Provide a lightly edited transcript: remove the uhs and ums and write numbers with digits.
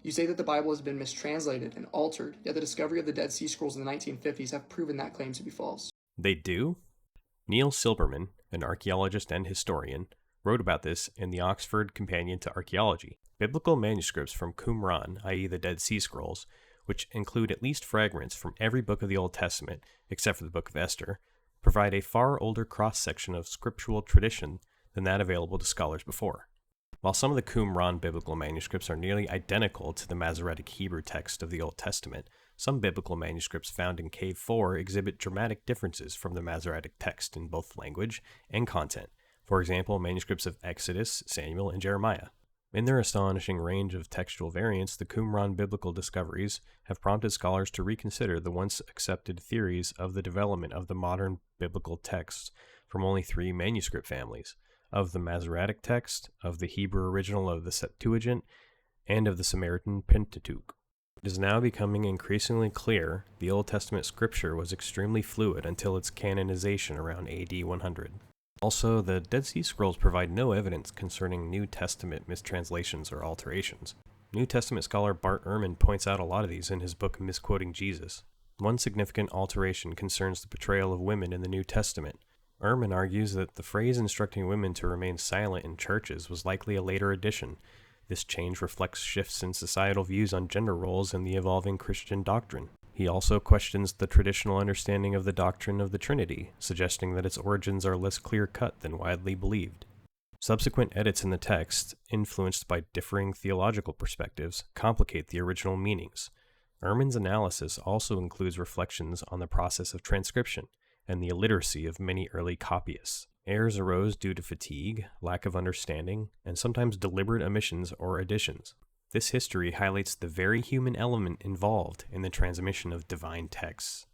You say that the Bible has been mistranslated and altered, yet the discovery of the Dead Sea Scrolls in the 1950s have proven that claim to be false. They do? Neil Silberman, an archaeologist and historian, wrote about this in the Oxford Companion to Archaeology. Biblical manuscripts from Qumran, i.e. the Dead Sea Scrolls, which include at least fragments from every book of the Old Testament, except for the Book of Esther, provide a far older cross-section of scriptural tradition than that available to scholars before. While some of the Qumran biblical manuscripts are nearly identical to the Masoretic Hebrew text of the Old Testament, some biblical manuscripts found in Cave 4 exhibit dramatic differences from the Masoretic text in both language and content. For example, manuscripts of Exodus, Samuel, and Jeremiah. In their astonishing range of textual variants, the Qumran biblical discoveries have prompted scholars to reconsider the once accepted theories of the development of the modern biblical texts from only three manuscript families: of the Masoretic text, of the Hebrew original of the Septuagint, and of the Samaritan Pentateuch. It is now becoming increasingly clear the Old Testament scripture was extremely fluid until its canonization around AD 100. Also, the Dead Sea Scrolls provide no evidence concerning New Testament mistranslations or alterations. New Testament scholar Bart Ehrman points out a lot of these in his book Misquoting Jesus. One significant alteration concerns the portrayal of women in the New Testament. Ehrman argues that the phrase instructing women to remain silent in churches was likely a later addition. This change reflects shifts in societal views on gender roles and the evolving Christian doctrine. He also questions the traditional understanding of the doctrine of the Trinity, suggesting that its origins are less clear-cut than widely believed. Subsequent edits in the text, influenced by differing theological perspectives, complicate the original meanings. Ehrman's analysis also includes reflections on the process of transcription and the illiteracy of many early copyists. Errors arose due to fatigue, lack of understanding, and sometimes deliberate omissions or additions. This history highlights the very human element involved in the transmission of divine texts.